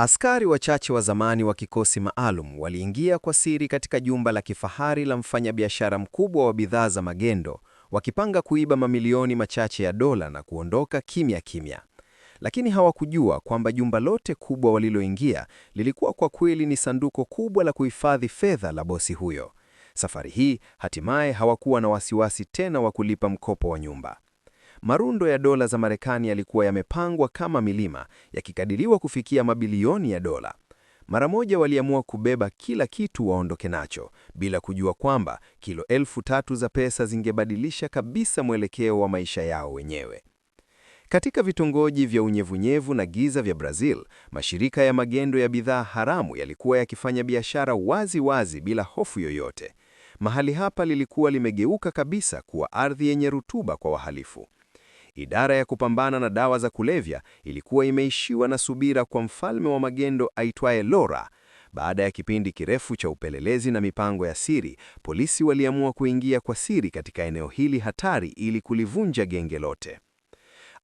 Askari wachache wa zamani wa kikosi maalum waliingia kwa siri katika jumba la kifahari la mfanyabiashara mkubwa wa bidhaa za magendo, wakipanga kuiba mamilioni machache ya dola na kuondoka kimya kimya. Lakini hawakujua kwamba jumba lote kubwa waliloingia lilikuwa kwa kweli ni sanduku kubwa la kuhifadhi fedha la bosi huyo. Safari hii hatimaye hawakuwa na wasiwasi tena wa kulipa mkopo wa nyumba. Marundo ya dola za Marekani yalikuwa yamepangwa kama milima, yakikadiriwa kufikia mabilioni ya dola. Mara moja waliamua kubeba kila kitu waondoke nacho, bila kujua kwamba kilo 3,000 za pesa zingebadilisha kabisa mwelekeo wa maisha yao wenyewe. Katika vitongoji vya unyevunyevu na giza vya Brazil, mashirika ya magendo ya bidhaa haramu yalikuwa yakifanya biashara wazi wazi bila hofu yoyote. Mahali hapa lilikuwa limegeuka kabisa kuwa ardhi yenye rutuba kwa wahalifu. Idara ya kupambana na dawa za kulevya ilikuwa imeishiwa na subira kwa mfalme wa magendo aitwaye Lora. Baada ya kipindi kirefu cha upelelezi na mipango ya siri, polisi waliamua kuingia kwa siri katika eneo hili hatari ili kulivunja genge lote.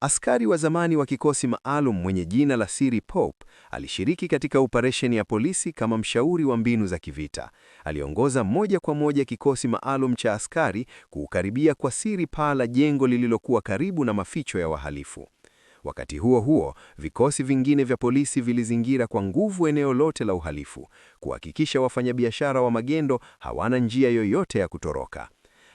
Askari wa zamani wa kikosi maalum mwenye jina la siri Pope alishiriki katika operesheni ya polisi kama mshauri wa mbinu za kivita. Aliongoza moja kwa moja kikosi maalum cha askari kuukaribia kwa siri paa la jengo lililokuwa karibu na maficho ya wahalifu. Wakati huo huo, vikosi vingine vya polisi vilizingira kwa nguvu eneo lote la uhalifu, kuhakikisha wafanyabiashara wa magendo hawana njia yoyote ya kutoroka.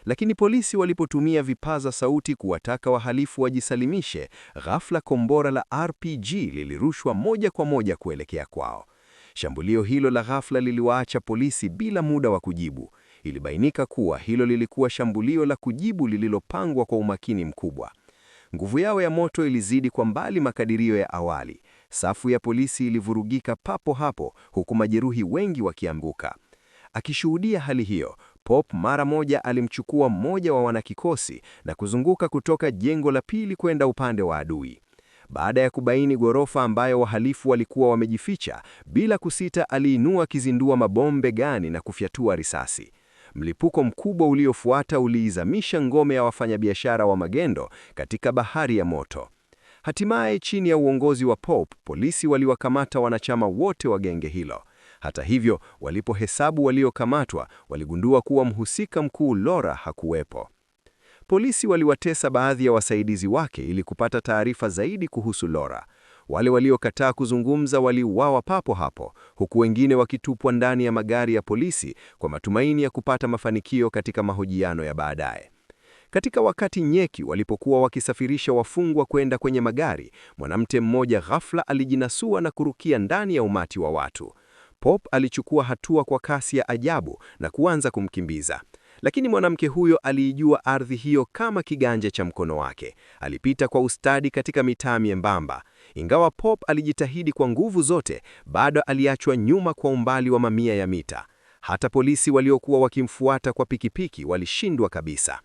Lakini polisi walipotumia vipaza sauti kuwataka wahalifu wajisalimishe, ghafla kombora la RPG lilirushwa moja kwa moja kuelekea kwao. Shambulio hilo la ghafla liliwaacha polisi bila muda wa kujibu. Ilibainika kuwa hilo lilikuwa shambulio la kujibu lililopangwa kwa umakini mkubwa. Nguvu yao ya moto ilizidi kwa mbali makadirio ya awali. Safu ya polisi ilivurugika papo hapo, huku majeruhi wengi wakianguka. Akishuhudia hali hiyo, Pope mara moja alimchukua mmoja wa wanakikosi na kuzunguka kutoka jengo la pili kwenda upande wa adui. Baada ya kubaini ghorofa ambayo wahalifu walikuwa wamejificha, bila kusita aliinua kizindua mabomu begani na kufyatua risasi. Mlipuko mkubwa uliofuata uliizamisha ngome ya wafanyabiashara wa magendo katika bahari ya moto. Hatimaye, chini ya uongozi wa Pope, polisi waliwakamata wanachama wote wa genge hilo. Hata hivyo, walipohesabu waliokamatwa, waligundua kuwa mhusika mkuu Lora hakuwepo. Polisi waliwatesa baadhi ya wasaidizi wake ili kupata taarifa zaidi kuhusu Lora. Wale waliokataa kuzungumza waliuawa papo hapo, huku wengine wakitupwa ndani ya magari ya polisi kwa matumaini ya kupata mafanikio katika mahojiano ya baadaye. Katika wakati nyeki walipokuwa wakisafirisha wafungwa kwenda kwenye magari, mwanamke mmoja ghafla alijinasua na kurukia ndani ya umati wa watu. Pope alichukua hatua kwa kasi ya ajabu na kuanza kumkimbiza. Lakini mwanamke huyo aliijua ardhi hiyo kama kiganja cha mkono wake. Alipita kwa ustadi katika mitaa myembamba. Ingawa Pope alijitahidi kwa nguvu zote, bado aliachwa nyuma kwa umbali wa mamia ya mita. Hata polisi waliokuwa wakimfuata kwa pikipiki walishindwa kabisa.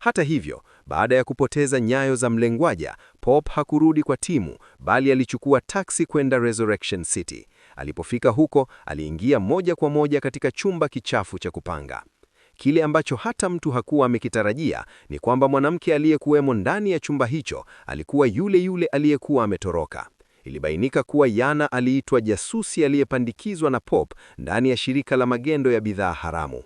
Hata hivyo, baada ya kupoteza nyayo za mlengwaja, Pope hakurudi kwa timu, bali alichukua taksi kwenda Resurrection City. Alipofika huko, aliingia moja kwa moja katika chumba kichafu cha kupanga. Kile ambacho hata mtu hakuwa amekitarajia ni kwamba mwanamke aliyekuwemo ndani ya chumba hicho alikuwa yule yule aliyekuwa ametoroka. Ilibainika kuwa Yana aliitwa jasusi aliyepandikizwa na Pope ndani ya shirika la magendo ya bidhaa haramu.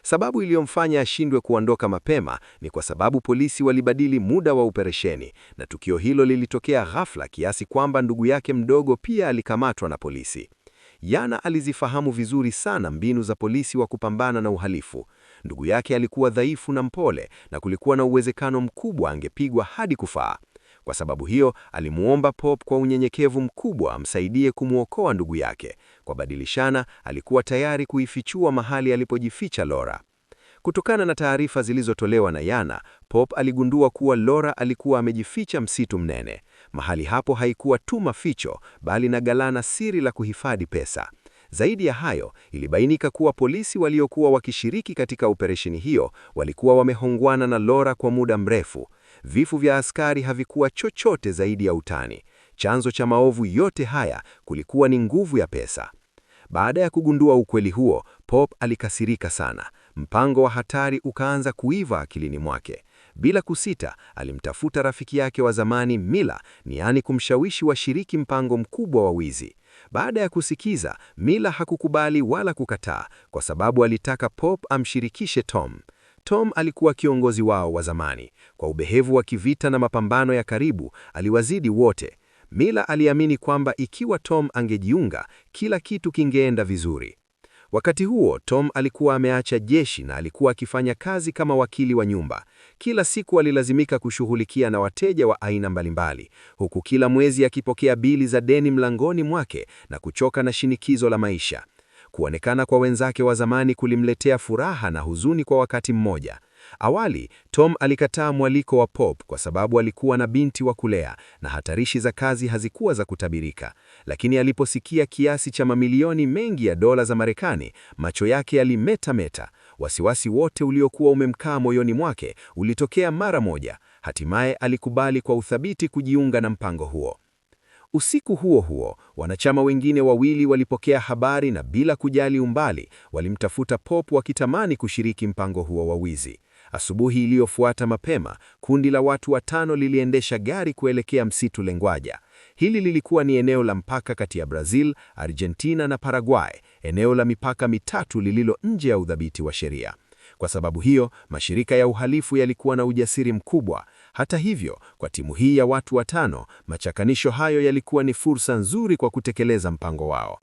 Sababu iliyomfanya ashindwe kuondoka mapema ni kwa sababu polisi walibadili muda wa operesheni, na tukio hilo lilitokea ghafla kiasi kwamba ndugu yake mdogo pia alikamatwa na polisi. Yana alizifahamu vizuri sana mbinu za polisi wa kupambana na uhalifu. Ndugu yake alikuwa dhaifu na mpole, na kulikuwa na uwezekano mkubwa angepigwa hadi kufaa. Kwa sababu hiyo, alimuomba Pope kwa unyenyekevu mkubwa amsaidie kumwokoa ndugu yake. Kwa badilishana, alikuwa tayari kuifichua mahali alipojificha Lora. Kutokana na taarifa zilizotolewa na Yana, Pope aligundua kuwa Lora alikuwa amejificha msitu mnene. Mahali hapo haikuwa tu maficho, bali na galana siri la kuhifadhi pesa. Zaidi ya hayo, ilibainika kuwa polisi waliokuwa wakishiriki katika operesheni hiyo walikuwa wamehongwana na Lora kwa muda mrefu. Vifo vya askari havikuwa chochote zaidi ya utani. Chanzo cha maovu yote haya kulikuwa ni nguvu ya pesa. Baada ya kugundua ukweli huo, Pope alikasirika sana. Mpango wa hatari ukaanza kuiva akilini mwake. Bila kusita, alimtafuta rafiki yake wa zamani Mila, yaani kumshawishi washiriki mpango mkubwa wa wizi. Baada ya kusikiza, Miller hakukubali wala kukataa kwa sababu alitaka Pop amshirikishe Tom. Tom alikuwa kiongozi wao wa zamani. Kwa ubehevu wa kivita na mapambano ya karibu, aliwazidi wote. Miller aliamini kwamba ikiwa Tom angejiunga, kila kitu kingeenda vizuri. Wakati huo, Tom alikuwa ameacha jeshi na alikuwa akifanya kazi kama wakili wa nyumba. Kila siku alilazimika kushughulikia na wateja wa aina mbalimbali, huku kila mwezi akipokea bili za deni mlangoni mwake na kuchoka na shinikizo la maisha. Kuonekana kwa wenzake wa zamani kulimletea furaha na huzuni kwa wakati mmoja. Awali, Tom alikataa mwaliko wa Pop kwa sababu alikuwa na binti wa kulea na hatarishi za kazi hazikuwa za kutabirika. Lakini aliposikia kiasi cha mamilioni mengi ya dola za Marekani, macho yake yalimetameta. Wasiwasi wote uliokuwa umemkaa moyoni mwake ulitokea mara moja. Hatimaye alikubali kwa uthabiti kujiunga na mpango huo. Usiku huo huo, wanachama wengine wawili walipokea habari na bila kujali umbali, walimtafuta Pop wakitamani kushiriki mpango huo wa wizi. Asubuhi iliyofuata mapema, kundi la watu 5 liliendesha gari kuelekea msitu Lengwaja. Hili lilikuwa ni eneo la mpaka kati ya Brazil, Argentina na Paraguay, eneo la mipaka mitatu lililo nje ya udhibiti wa sheria. Kwa sababu hiyo, mashirika ya uhalifu yalikuwa na ujasiri mkubwa. Hata hivyo, kwa timu hii ya watu 5, machakanisho hayo yalikuwa ni fursa nzuri kwa kutekeleza mpango wao.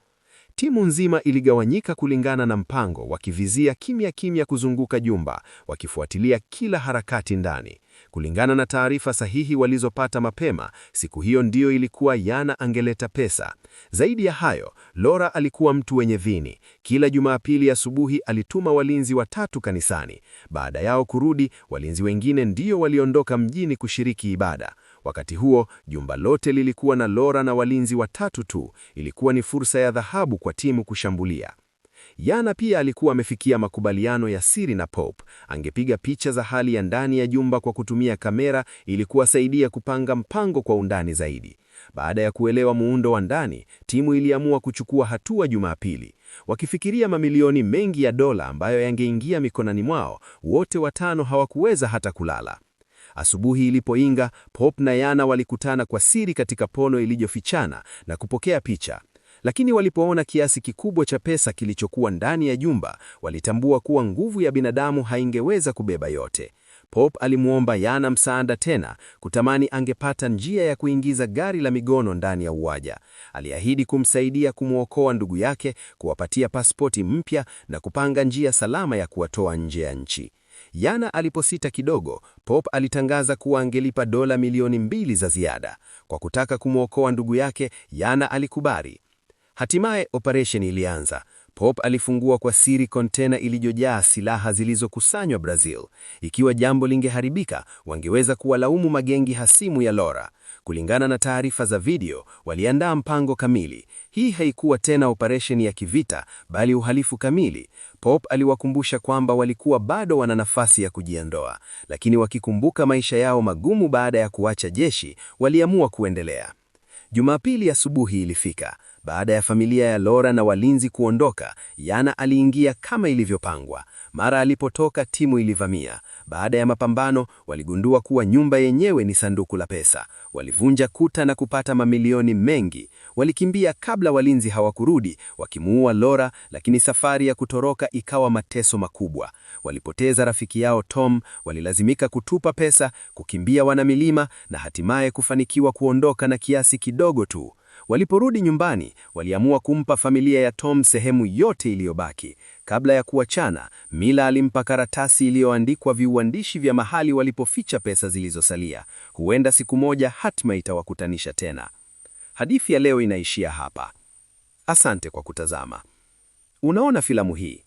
Timu nzima iligawanyika kulingana na mpango, wakivizia kimya kimya kuzunguka jumba, wakifuatilia kila harakati ndani. Kulingana na taarifa sahihi walizopata mapema, siku hiyo ndiyo ilikuwa Yana angeleta pesa. Zaidi ya hayo, Laura alikuwa mtu wenye vini. Kila Jumapili asubuhi alituma walinzi 3 kanisani. Baada yao kurudi, walinzi wengine ndio waliondoka mjini kushiriki ibada. Wakati huo, jumba lote lilikuwa na Laura na walinzi 3 tu. Ilikuwa ni fursa ya dhahabu kwa timu kushambulia. Yana pia alikuwa amefikia makubaliano ya siri na Pop. Angepiga picha za hali ya ndani ya jumba kwa kutumia kamera ili kuwasaidia kupanga mpango kwa undani zaidi. Baada ya kuelewa muundo wa ndani, timu iliamua kuchukua hatua Jumapili. Wakifikiria mamilioni mengi ya dola ambayo yangeingia mikononi mwao, wote 5 hawakuweza hata kulala. Asubuhi ilipoinga, Pop na Yana walikutana kwa siri katika pono iliyofichana na kupokea picha. Lakini walipoona kiasi kikubwa cha pesa kilichokuwa ndani ya jumba, walitambua kuwa nguvu ya binadamu haingeweza kubeba yote. Pop alimuomba Yana msaada tena, kutamani angepata njia ya kuingiza gari la migono ndani ya uwanja. Aliahidi kumsaidia kumwokoa ndugu yake, kuwapatia pasipoti mpya na kupanga njia salama ya kuwatoa nje ya nchi. Yana aliposita kidogo, Pop alitangaza kuwa angelipa dola milioni 2 za ziada. Kwa kutaka kumwokoa ndugu yake, Yana alikubali. Hatimaye operation ilianza. Pop alifungua kwa siri kontena iliyojaa silaha zilizokusanywa Brazil. Ikiwa jambo lingeharibika, wangeweza kuwalaumu magengi hasimu ya Laura. Kulingana na taarifa za video, waliandaa mpango kamili. Hii haikuwa tena operation ya kivita, bali uhalifu kamili. Pop aliwakumbusha kwamba walikuwa bado wana nafasi ya kujiondoa, lakini wakikumbuka maisha yao magumu baada ya kuacha jeshi, waliamua kuendelea. Jumapili asubuhi ilifika. Baada ya familia ya Laura na walinzi kuondoka, Yana aliingia kama ilivyopangwa. Mara alipotoka, timu ilivamia. Baada ya mapambano, waligundua kuwa nyumba yenyewe ni sanduku la pesa. Walivunja kuta na kupata mamilioni mengi. Walikimbia kabla walinzi hawakurudi, wakimuua Laura, lakini safari ya kutoroka ikawa mateso makubwa. Walipoteza rafiki yao Tom, walilazimika kutupa pesa, kukimbia wanamilima na hatimaye kufanikiwa kuondoka na kiasi kidogo tu. Waliporudi nyumbani, waliamua kumpa familia ya Tom sehemu yote iliyobaki. Kabla ya kuachana, Miller alimpa karatasi iliyoandikwa viuandishi vya mahali walipoficha pesa zilizosalia. Huenda siku moja hatima itawakutanisha tena. Hadithi ya leo inaishia hapa. Asante kwa kutazama. Unaona filamu hii?